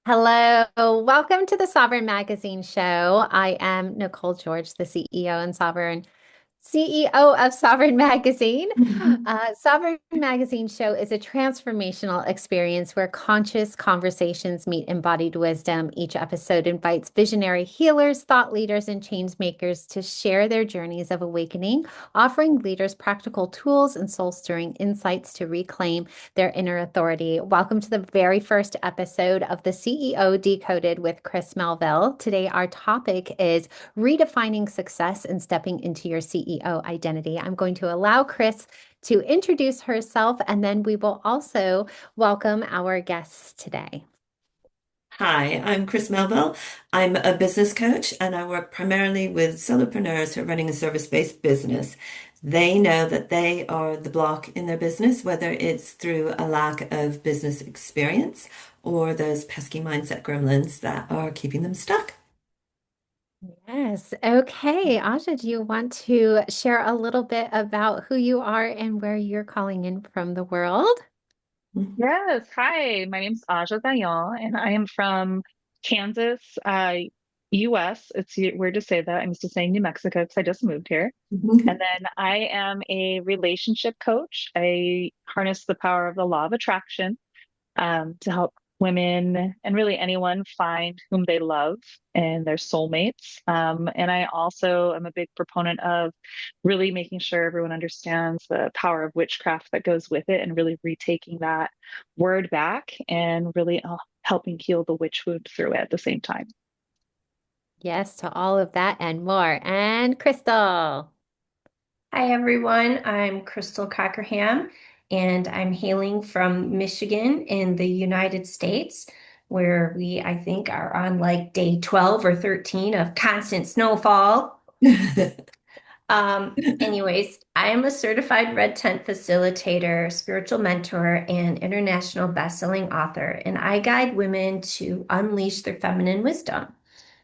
Hello, welcome to the Sovereign Magazine show. I am Nicole George, the CEO of Sovereign Magazine. Mhm. Sovereign Magazine Show is a transformational experience where conscious conversations meet embodied wisdom. Each episode invites visionary healers, thought leaders, and change makers to share their journeys of awakening, offering leaders practical tools and soul-stirring insights to reclaim their inner authority. Welcome to the very first episode of the CEO Decoded with Chris Melville. Today, our topic is redefining success and stepping into your CEO identity. I'm going to allow Chris to introduce herself, and then we will also welcome our guests today. Hi, I'm Chris Melville. I'm a business coach and I work primarily with solopreneurs who are running a service-based business. They know that they are the block in their business, whether it's through a lack of business experience or those pesky mindset gremlins that are keeping them stuck. Yes. Okay. Aja, do you want to share a little bit about who you are and where you're calling in from the world? Yes. Hi, my name's Aja Daigneault, and I am from Kansas, US. Weird to say that. I'm used to saying New Mexico because I just moved here. And then I am a relationship coach. I harness the power of the law of attraction to help women and really anyone find whom they love and their soulmates. And I also am a big proponent of really making sure everyone understands the power of witchcraft that goes with it and really retaking that word back and really helping heal the witch wound through it at the same time. Yes, to all of that and more. And Crystal. Hi everyone, I'm Crystal Cockerham and I'm hailing from Michigan in the United States, where we, I think, are on like day 12 or 13 of constant snowfall. Anyways, I am a certified red tent facilitator, spiritual mentor, and international best-selling author, and I guide women to unleash their feminine wisdom,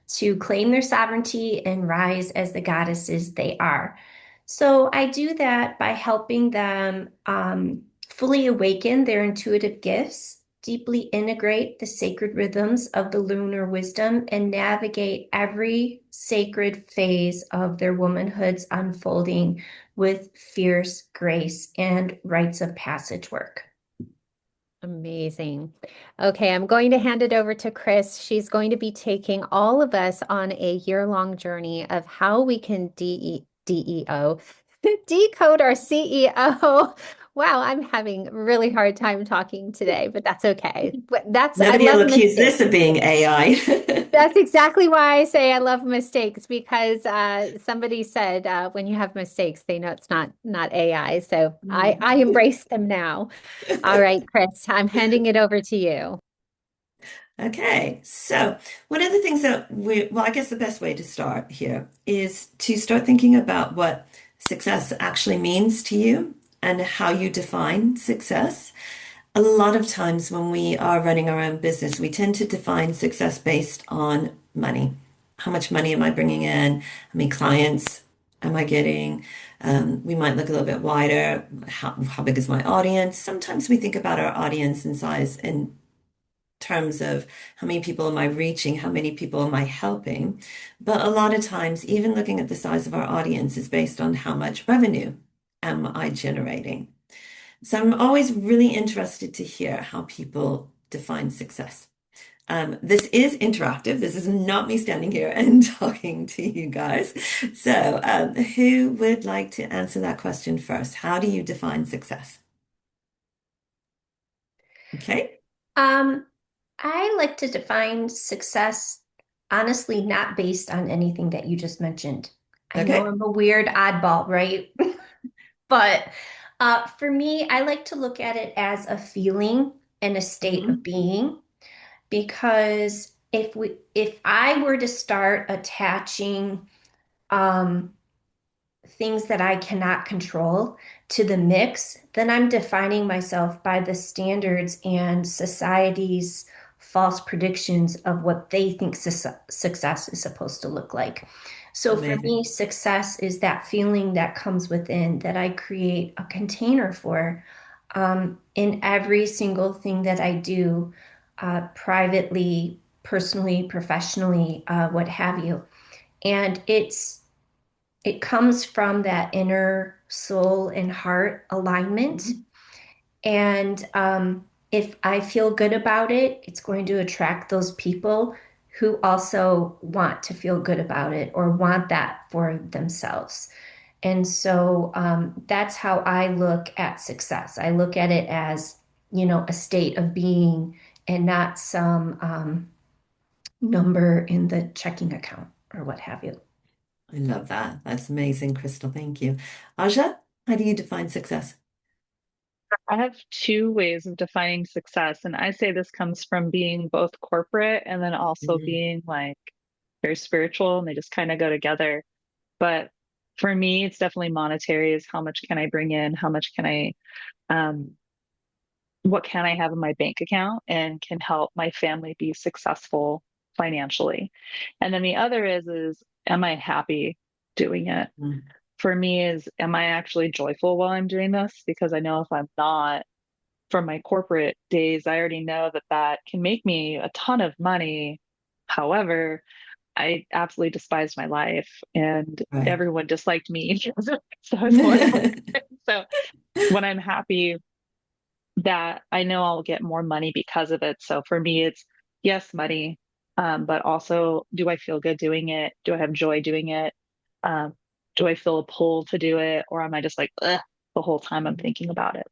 to claim their sovereignty and rise as the goddesses they are. So I do that by helping them fully awaken their intuitive gifts, deeply integrate the sacred rhythms of the lunar wisdom, and navigate every sacred phase of their womanhood's unfolding with fierce grace and rites of passage work. Amazing. Okay, I'm going to hand it over to Chris. She's going to be taking all of us on a year-long journey of how we can DEO, decode our CEO. Wow, I'm having a really hard time talking today, but that's okay. I Nobody will love accuse mistakes. this of being AI. That's exactly why I say I love mistakes because somebody said when you have mistakes, they know it's not AI. So I embrace them now. All right, Chris, I'm handing it over to you. Okay, so one of the things that well, I guess the best way to start here is to start thinking about what success actually means to you and how you define success. A lot of times when we are running our own business, we tend to define success based on money. How much money am I bringing in? How many clients am I getting? We might look a little bit wider. How big is my audience? Sometimes we think about our audience and size in terms of how many people am I reaching? How many people am I helping? But a lot of times, even looking at the size of our audience is based on how much revenue am I generating. So I'm always really interested to hear how people define success. This is interactive. This is not me standing here and talking to you guys. So, who would like to answer that question first? How do you define success? Okay. Um, I like to define success honestly not based on anything that you just mentioned. I know Okay. I'm a weird oddball, right? But for me, I like to look at it as a feeling and a state of Mhm. being because if I were to start attaching um, things that I cannot control to the mix, then I'm defining myself by the standards and society's false predictions of what they think success is supposed to look like. So for me, Amazing. success is that feeling that comes within that I create a container for in every single thing that I do. privately, personally, professionally, what have you. And it comes from that inner soul and heart alignment. And if I feel good about it, it's going to attract those people who also want to feel good about it or want that for themselves. And so that's how I look at success. I look at it as, a state of being and not some number in the checking account or what have you. I love that. That's amazing, Crystal. Thank you. Aja, how do you define success? I have two ways of defining success, and I say this comes from being both corporate and then also Mhm. being like very spiritual, and they just kind of go together. But for me, it's definitely monetary is how much can I bring in? How much can um, what can I have in my bank account and can help my family be successful financially? And then the other is am I happy doing it? Mm. For me is, am I actually joyful while I'm doing this? Because I know if I'm not, from my corporate days, I already know that that can make me a ton of money. However, I absolutely despised my life and Right. everyone disliked me. So it's more like, so when I'm happy that I know I'll get more money because of it. So for me, it's yes, money, but also do I feel good doing it? Do I have joy doing it? Um, do I feel a pull to do it? Or am I just like, ugh, the whole time I'm thinking about it?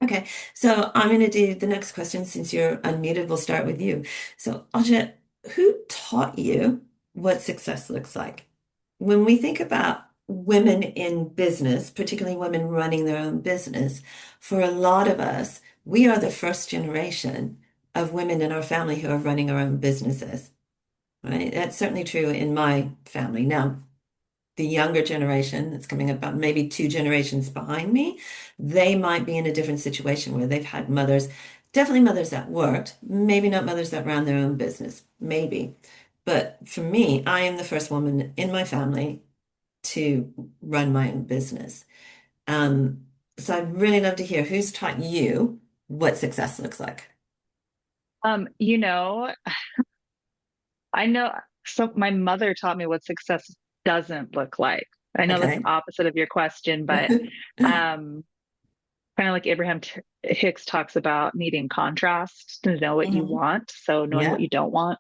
Okay, so I'm going to do the next question since you're unmuted. We'll start with you. So, Aja, who taught you what success looks like? When we think about women in business, particularly women running their own business, for a lot of us, we are the first generation of women in our family who are running our own businesses, right? That's certainly true in my family. Now, the younger generation that's coming up about maybe two generations behind me, they might be in a different situation where they've had mothers, definitely mothers that worked, maybe not mothers that ran their own business, maybe. But for me, I am the first woman in my family to run my own business. Um, so I'd really love to hear who's taught you what success looks like. You know, I know, so my mother taught me what success doesn't look like. I know that's Okay. opposite of your question, but um, kind of like Hicks talks about needing contrast to know what you Mhm. want. So knowing what Yeah. you don't want.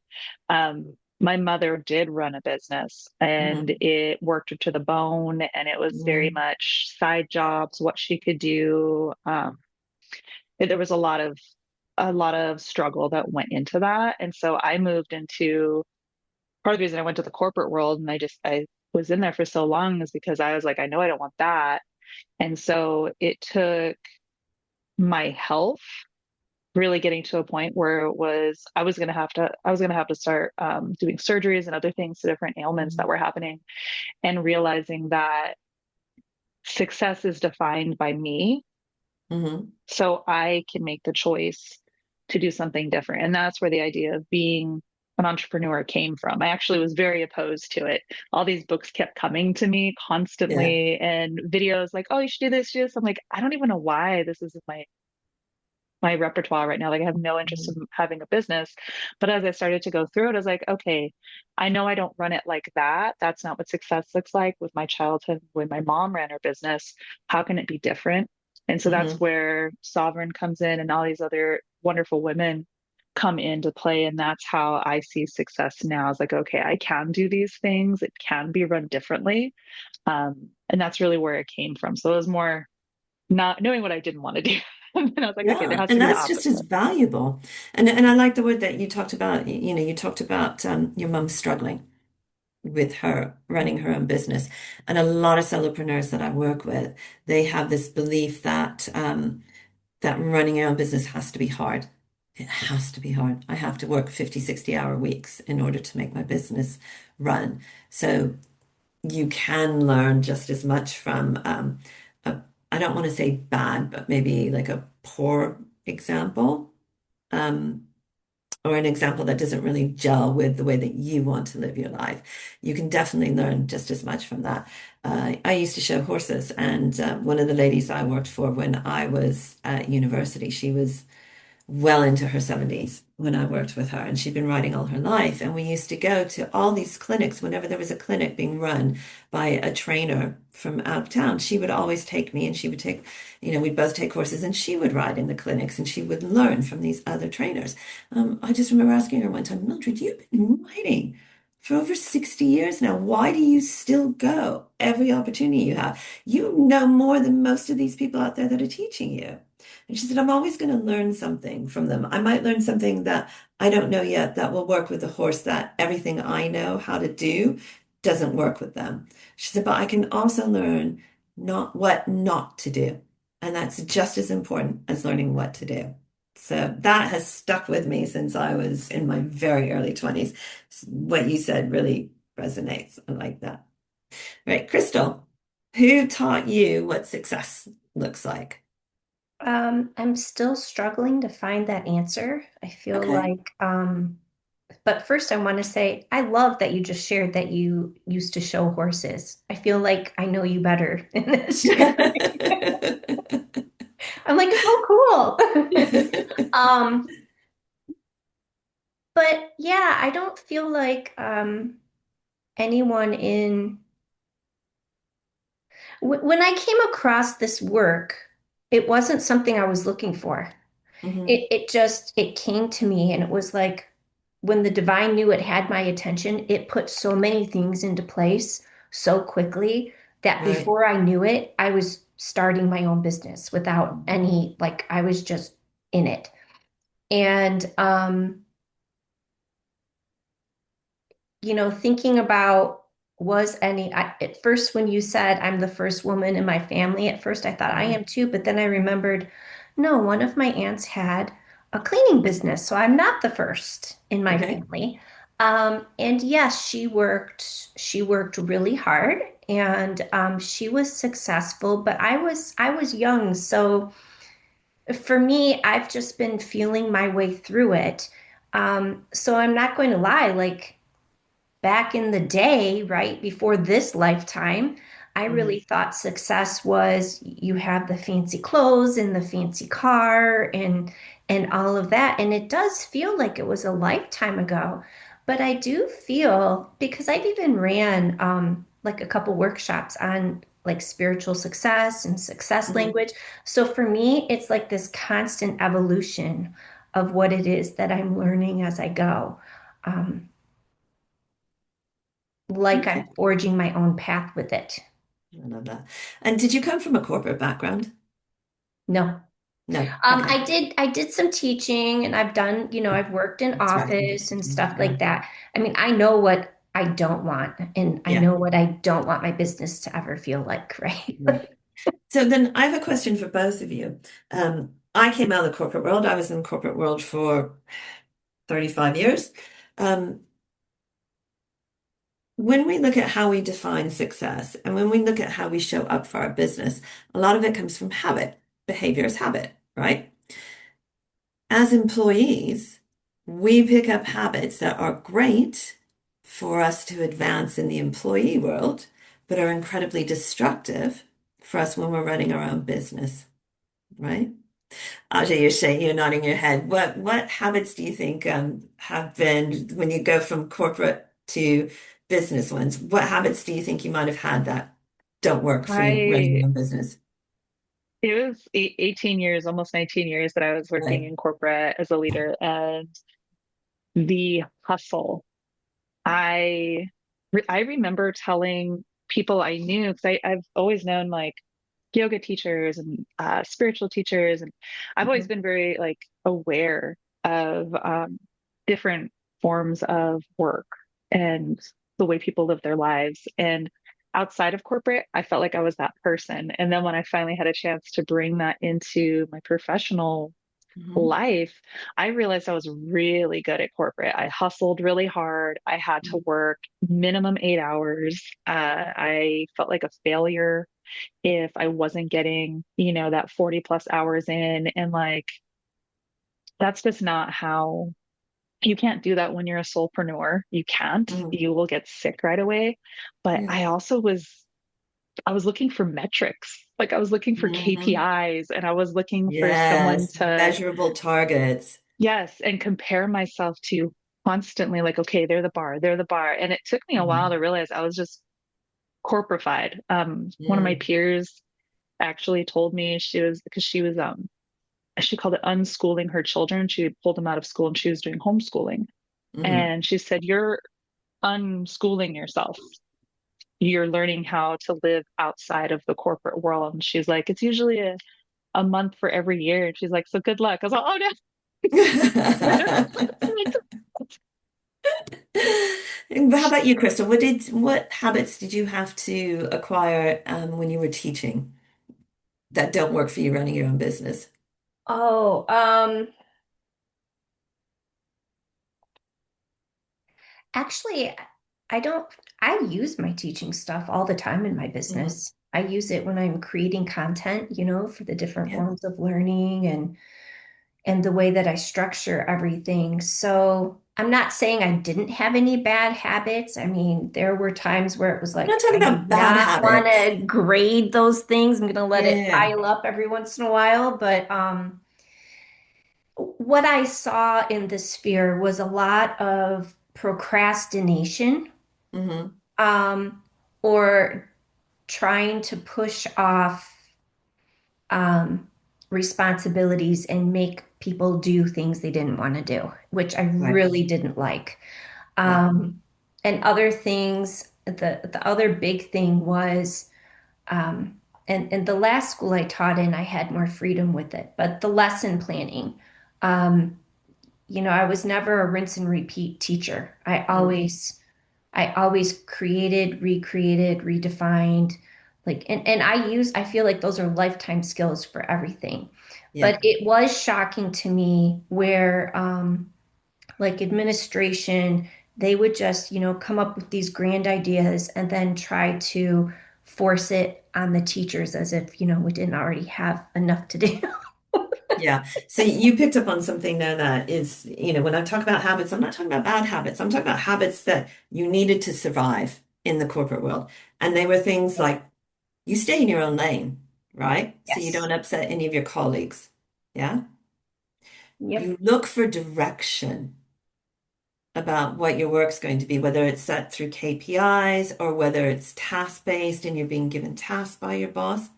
My mother did run a business and Hmm. it worked her to the bone, and it was very Hmm. much side jobs, what she could do. There was a lot of struggle that went into that. And so I moved into part of the reason I went to the corporate world and I was in there for so long is because I was like, I know I don't want that. And so it took my health really getting to a point where it was I was gonna have to start doing surgeries and other things to different ailments that were happening, and realizing that success is defined by me, Hmm. so I can make the choice to do something different. And that's where the idea of being an entrepreneur came from. I actually was very opposed to it. All these books kept coming to me Yeah. constantly and videos like, oh, you should do this, do this. I'm like, I don't even know why this is my repertoire right now. Like I have no interest in having a business. But as I started to go through it, I was like, okay, I know I don't run it like that. That's not what success looks like. With my childhood, when my mom ran her business, how can it be different? And so that's Hmm. where Sovereign comes in and all these other wonderful women come into play. And that's how I see success now. It's like, okay, I can do these things. It can be run differently. And that's really where it came from. So it was more not knowing what I didn't want to do. And I was like, okay, there Yeah, has to and be the that's just as opposite. valuable. And I like the word that you talked about, you talked about your mum struggling with her running her own business. And a lot of solopreneurs that I work with, they have this belief that that running your own business has to be hard. It has to be hard. I have to work 50, 60-hour weeks in order to make my business run. So you can learn just as much from a, I don't want to say bad, but maybe like a poor example, um, or an example that doesn't really gel with the way that you want to live your life. You can definitely learn just as much from that. I used to show horses, and one of the ladies I worked for when I was at university, she was well into her 70s when I worked with her, and she'd been writing all her life. And we used to go to all these clinics whenever there was a clinic being run by a trainer from out of town. She would always take me, and she would take, we'd both take courses, and she would ride in the clinics, and she would learn from these other trainers. I just remember asking her one time, Mildred, you've been writing for over 60 years now. Why do you still go every opportunity you have? You know more than most of these people out there that are teaching you. And she said, I'm always going to learn something from them. I might learn something that I don't know yet that will work with the horse that everything I know how to do doesn't work with them. She said, but I can also learn what not to do. And that's just as important as learning what to do. So that has stuck with me since I was in my very early 20s. What you said really resonates. I like that. Right, Crystal, who taught you what success looks like? I'm still struggling to find that answer. I feel Okay. like, but first I want to say, I love that you just shared that you used to show horses. I feel like I know you better in this share. I'm like, oh, cool. But yeah, I don't feel like anyone in when I came across this work, it wasn't something I was looking for. Mhm. It came to me, and it was like when the divine knew it had my attention, it put so many things into place so quickly that Right. before I knew it, I was starting my own business without any, like, I was just in it. And thinking about at first when you said I'm the first woman in my family, at first I thought I Mhm. am too, but then I remembered, no, one of my aunts had a cleaning business, so I'm not the first in my Okay. family. And yes, she worked really hard, and she was successful, but I was young, so for me, I've just been feeling my way through it. So I'm not going to lie, like back in the day, right before this lifetime, I Mhm. really thought success was you have the fancy clothes and the fancy car and all of that. And it does feel like it was a lifetime ago. But I do feel because I've even ran like a couple workshops on like spiritual success and success Mhm. language. So for me, it's like this constant evolution of what it is that I'm learning as I go. Um, like Okay. I'm forging my own path with it. I love that. And did you come from a corporate background? No. No. Okay. I did some teaching and I've done, I've worked in That's right. You did office and teaching. stuff Yeah. like that. I mean, I know what I don't want and I Yeah. know what I don't want my business to ever feel like, right? Yeah. So then I have a question for both of you. I came out of the corporate world. I was in the corporate world for 35 years. Um, when we look at how we define success and when we look at how we show up for our business, a lot of it comes from habit. Behavior is habit, right? As employees, we pick up habits that are great for us to advance in the employee world, but are incredibly destructive for us when we're running our own business, right? Ajay, you're nodding your head. What habits do you think have been when you go from corporate to business ones? What habits do you think you might have had that don't work for you running I your own business? It was 18 years, almost 19 years that I was working Right. in corporate as a leader, and the hustle. I remember telling people I knew because I've always known like yoga teachers and spiritual teachers, and I've always Mhm. been very like aware of different forms of work and the way people live their lives. And outside of corporate, I felt like I was that person. And then when I finally had a chance to bring that into my professional Mhm. life, I realized I was really good at corporate. I hustled really hard. I had to work minimum 8 hours. I felt like a failure if I wasn't getting, that 40 plus hours in. And like, that's just not how you can't do that when you're a solopreneur. You can't. Mhm. You will get sick right away. But Yeah. I was looking for metrics. Like I was looking for Hmm. KPIs and I was looking for someone Yes, to, measurable targets. yes, and compare myself to constantly like, okay, they're the bar, they're the bar. And it took me a while Mm, to realize I was just corporified. One of my mm, peers actually told me because she called it unschooling her children. She pulled them out of school and she was doing homeschooling. mm. And she said, you're unschooling yourself. You're learning how to live outside of the corporate world. And she's like, it's usually a month for every year. And she's like, so good luck. I was like, oh no. How about you, Crystal? What habits did you have to acquire when you were teaching that don't work for you running your own business? Oh, actually, I don't, I use my teaching stuff all the time in my Hmm. business. I use it when I'm creating content, for the different Yeah. forms of learning and the way that I structure everything. So I'm not saying I didn't have any bad habits. I mean, there were times where it was I'm not like, talking I do about bad not want habits. to grade those things. I'm going to let it Yeah. pile up every once in a while. But what I saw in the sphere was a lot of procrastination, Hmm. um, or trying to push off um, responsibilities and make people do things they didn't want to do, which I Right. really didn't like. Yeah. And other things, the other big thing was, and the last school I taught in, I had more freedom with it, but the lesson planning. Um, I was never a rinse and repeat teacher. Mm. I always created, recreated, redefined, like, and I feel like those are lifetime skills for everything. Yeah. But it was shocking to me where, like administration, they would just, come up with these grand ideas and then try to force it on the teachers as if, we didn't already have enough to do. Yeah. So you picked up on something there that is, when I talk about habits, I'm not talking about bad habits. I'm talking about habits that you needed to survive in the corporate world. And they were things like you stay in your own lane, right? So you Yes. don't upset any of your colleagues. Yeah. Yep. You look for direction about what your work's going to be, whether it's set through KPIs or whether it's task-based and you're being given tasks by your boss.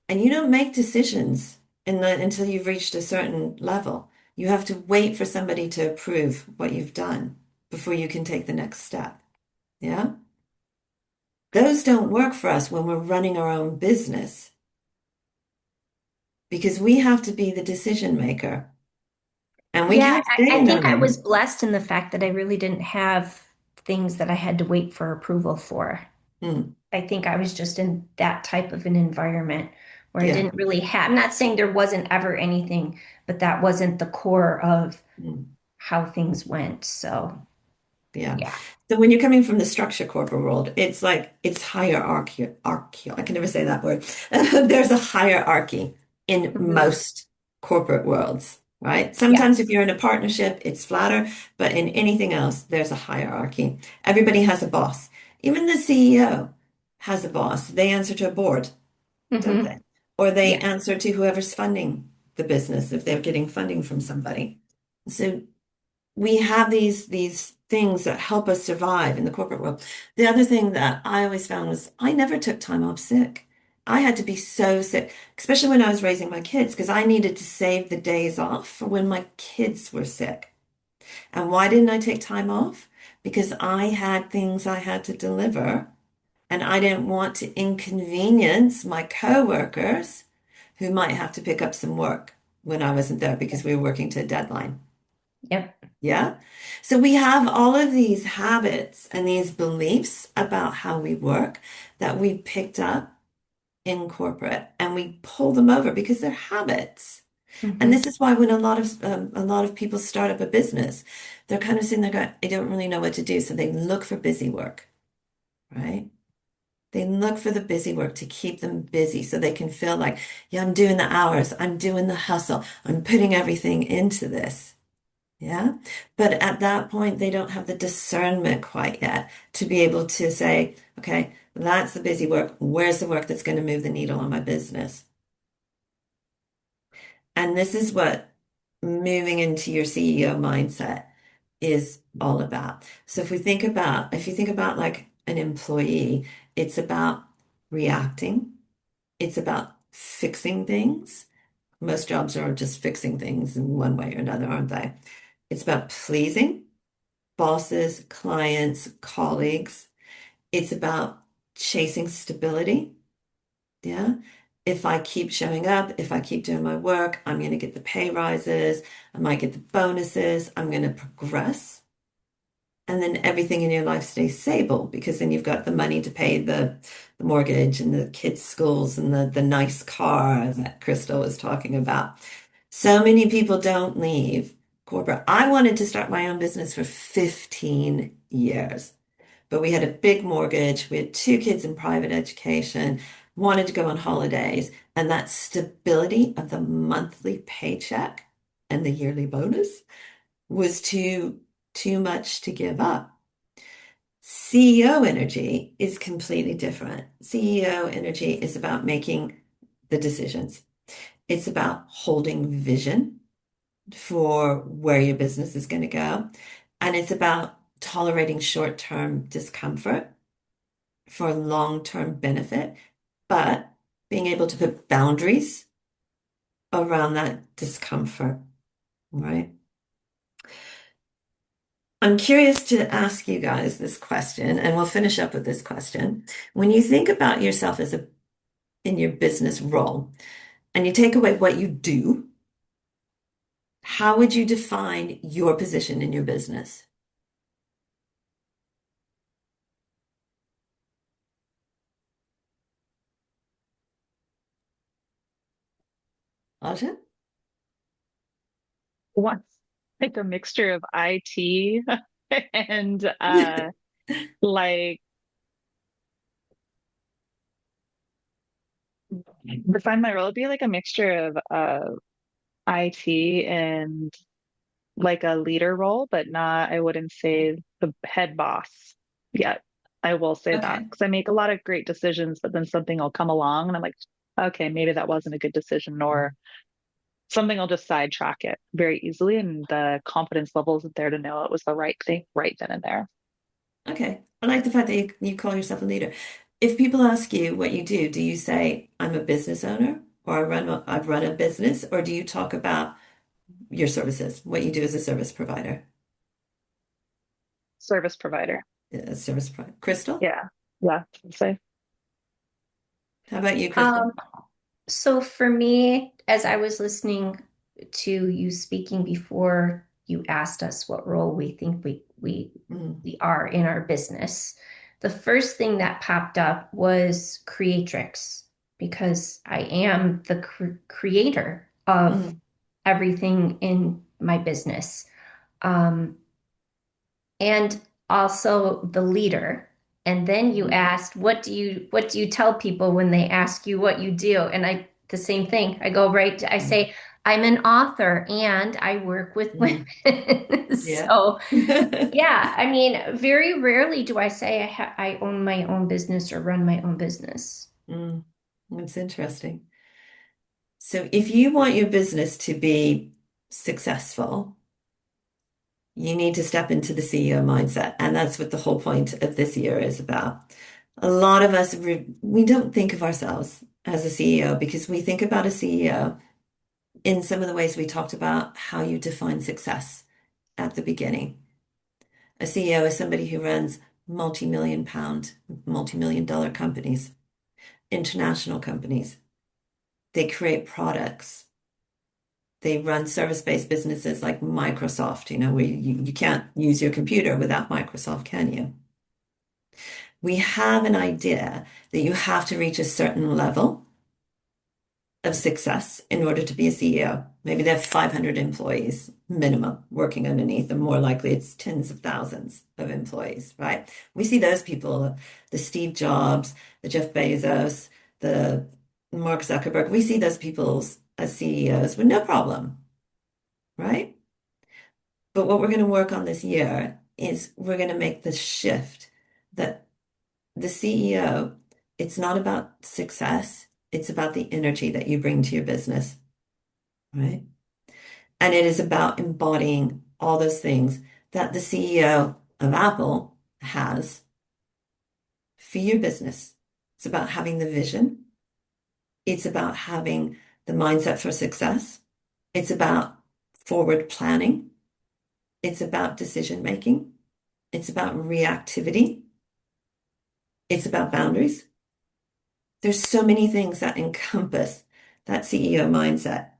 And you don't make decisions until you've reached a certain level. You have to wait for somebody to approve what you've done before you can take the next step. Yeah? Those don't work for us when we're running our own business because we have to be the decision maker and we Yeah, can't stay I in our think I was lane. blessed in the fact that I really didn't have things that I had to wait for approval for. Mm, I think I was just in that type of an environment where I yeah. didn't really have, I'm not saying there wasn't ever anything, but that wasn't the core of Mm. how things went. So, Yeah. yeah. So when you're coming from the structure corporate world, it's like it's hierarchy. I can never say that word. There's a hierarchy in Mhm. most corporate worlds, right? Sometimes if Yes. you're in a partnership, it's flatter, but in anything else, there's a hierarchy. Everybody has a boss. Even the CEO has a boss. They answer to a board, don't Hmm. they? Or they Yeah. answer to whoever's funding the business if they're getting funding from somebody. So we have these things that help us survive in the corporate world. The other thing that I always found was I never took time off sick. I had to be so sick, especially when I was raising my kids, because I needed to save the days off for when my kids were sick. And why didn't I take time off? Because I had things I had to deliver, and I didn't want to inconvenience my coworkers who might have to pick up some work when I wasn't there because we were working to a deadline. Yep. Yeah. So we have all of these habits and these beliefs about how we work that we picked up in corporate and we pull them over because they're habits. And Hmm. this is why when a lot of people start up a business, they're kind of sitting there going, I don't really know what to do. So they look for busy work, right? They look for the busy work to keep them busy so they can feel like, yeah, I'm doing the hours, I'm doing the hustle, I'm putting everything into this. Yeah. But at that point, they don't have the discernment quite yet to be able to say, okay, That's the busy work. Where's the work that's going to move the needle on my business? And this is what moving into your CEO mindset is all about. So if you think about like an employee, it's about reacting. It's about fixing things. Most jobs are just fixing things in one way or another, aren't they? It's about pleasing bosses, clients, colleagues. It's about chasing stability. Yeah. If I keep showing up, if I keep doing my work, I'm going to get the pay rises, I might get the bonuses, I'm going to progress. And then everything in your life stays stable because then you've got the money to pay the mortgage and the kids' schools and the nice car that Crystal was talking about. So many people don't leave corporate. I wanted to start my own business for 15 years, but we had a big mortgage. We had two kids in private education, wanted to go on holidays, and that stability of the monthly paycheck and the yearly bonus was too much to give up. CEO energy is completely different. CEO energy is about making the decisions. It's about holding vision for where your business is going to go. And it's about tolerating short-term discomfort for long-term benefit, but being able to put boundaries around that discomfort, right? I'm curious to ask you guys this question, and we'll finish up with this question. When you think about yourself in your business role, and you take away what you do, how would you define your position in your business? Aja? Once like a mixture of IT and like define my role would be like a mixture of IT and like a leader role, but not, I wouldn't say the head boss yet. I will say that Okay. because I make a lot of great decisions, but then something will come along and I'm like, okay, maybe that wasn't a good decision, or something will just sidetrack it very easily. And the confidence level isn't there to know it was the right thing right then and there. Okay. I like the fact that you call yourself a leader. If people ask you what you do you say, I'm a business owner, or I run a business, or do you talk about your services, what you do as a service provider? Service provider. A service provider. Crystal? Yeah. Yeah. So How about you, Crystal? Um, so for me, as I was listening to you speaking before you asked us what role we think Mm, we are in our business, the first thing that popped up was creatrix, because I am the creator of mm, everything in my business. Um, and also the leader. And then you mm, asked, what do you tell people when they ask you what you do? And I the same thing. I go right I mm, say I'm an author and I work with women. mm. Yeah. So, yeah, I mean, very rarely do I say I own my own business or run my own business. Mm, that's interesting. So if you want your business to be successful, you need to step into the CEO mindset. And that's what the whole point of this year is about. A lot of us, we don't think of ourselves as a CEO because we think about a CEO in some of the ways we talked about how you define success at the beginning. A CEO is somebody who runs multi-million pound, multi-million dollar companies, international companies. They create products. They run service-based businesses like Microsoft, where you can't use your computer without Microsoft, can you? We have an idea that you have to reach a certain level of success in order to be a CEO. Maybe they have 500 employees minimum working underneath them. More likely it's tens of thousands of employees, right? We see those people, the Steve Jobs, the Jeff Bezos, the Mark Zuckerberg. We see those people as CEOs with no problem, right? But what we're going to work on this year is we're going to make the shift that the CEO, it's not about success, it's about the energy that you bring to your business, right? And it is about embodying all those things that the CEO of Apple has for your business. It's about having the vision. It's about having the mindset for success. It's about forward planning. It's about decision making. It's about reactivity. It's about boundaries. There's so many things that encompass that CEO mindset.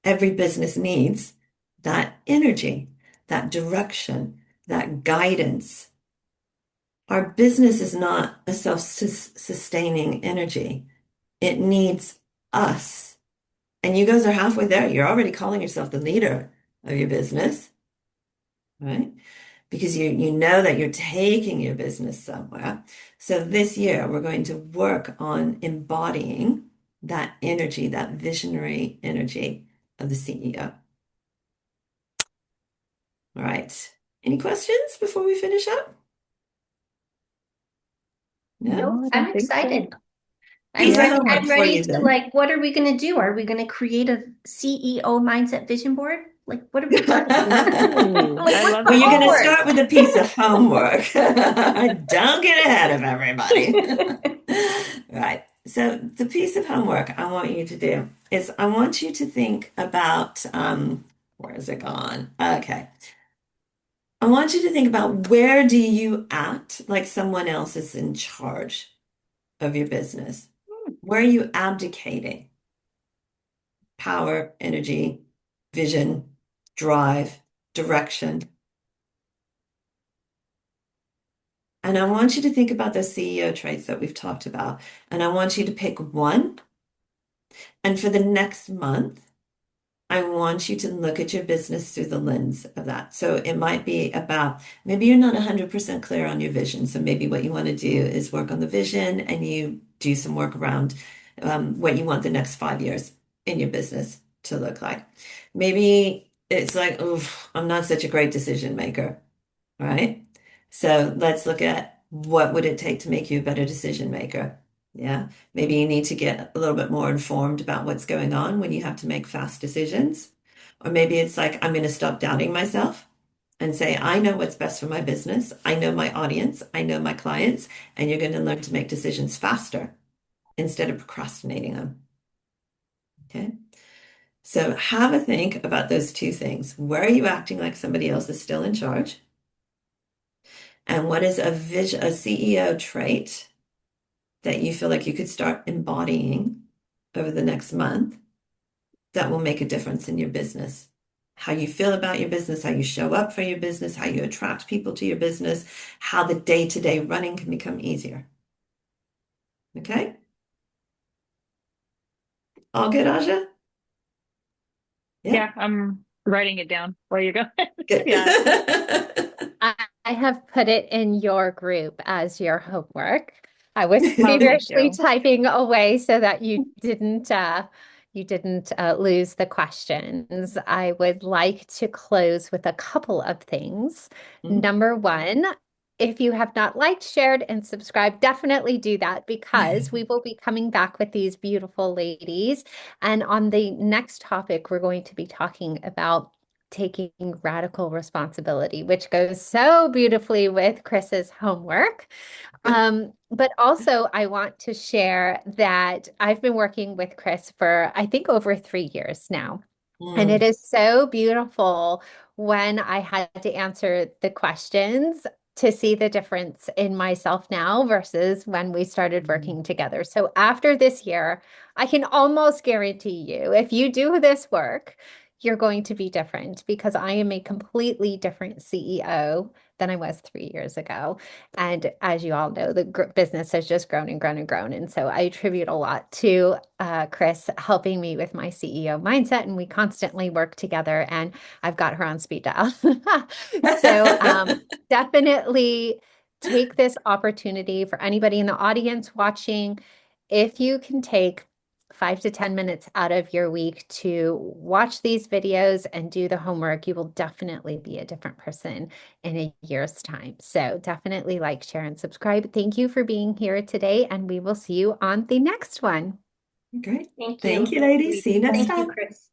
Every business needs that energy, that direction, that guidance. Our business is not a self-sustaining energy. It needs us. And you guys are halfway there. You're already calling yourself the leader of your business, right? Because you know that you're taking your business somewhere. So this year, we're going to work on embodying that energy, that visionary energy of the CEO. All right. Any questions before we finish up? No? No, I I'm don't think so. excited. Piece of Yeah. homework I'm for ready you to then. like, what are we going to do? Are we going to create a CEO mindset vision board? Like, what are we doing? Ooh, Like, I what's love the Well, you're vision going to board. start with a piece of homework. Don't get ahead of everybody. homework? Right. So the piece of homework I want you to do is I want you to think about where is it gone? Okay. I want you to think about where do you act like someone else is in charge of your business? Where are you abdicating? Power, energy, vision, drive, direction. And I want you to think about those CEO traits that we've talked about. And I want you to pick one. And for the next month, I want you to look at your business through the lens of that. So it might be about maybe you're not 100% clear on your vision. So maybe what you want to do is work on the vision and you do some work around what you want the next 5 years in your business to look like. Maybe it's like, oh, I'm not such a great decision maker, right? So let's look at what would it take to make you a better decision maker. Yeah. Maybe you need to get a little bit more informed about what's going on when you have to make fast decisions. Or maybe it's like, I'm going to stop doubting myself and say, I know what's best for my business. I know my audience. I know my clients. And you're going to learn to make decisions faster instead of procrastinating them. Okay. So have a think about those two things. Where are you acting like somebody else is still in charge? And what is a CEO trait that you feel like you could start embodying over the next month that will make a difference in your business? How you feel about your business, how you show up for your business, how you attract people to your business, how the day-to-day running can become easier. Okay? All good, Aja? Yeah, I'm writing it down while you go. Good. Yeah. I have put it in your group as your homework. I was Oh, thank feverishly you. typing away so that you didn't lose the questions. I would like to close with a couple of things. Mhm. Number one, if you have not liked, shared, and subscribed, definitely do that because we will be coming back with these beautiful ladies. And on the next topic, we're going to be talking about taking radical responsibility, which goes so beautifully with Chris's homework. But also, I want to share that I've been working with Chris for, I think, over 3 years now. And it Mm. is so beautiful when I had to answer the questions to see the difference in myself now versus when we started Mm. working together. So after this year, I can almost guarantee you, if you do this work, you're going to be different because I am a completely different CEO than I was 3 years ago. And as you all know, the business has just grown and grown and grown. And so I attribute a lot to Chris helping me with my CEO mindset. And we constantly work together. And I've got her on speed dial. So definitely take this opportunity for anybody in the audience watching. If you can take 5 to 10 minutes out of your week to watch these videos and do the homework, you will definitely be a different person in a year's time. So definitely like, share, and subscribe. Thank you for being here today, and we will see you on the next one. Great. Thank Thank you. you, ladies. See you next Thank you, time. Chris.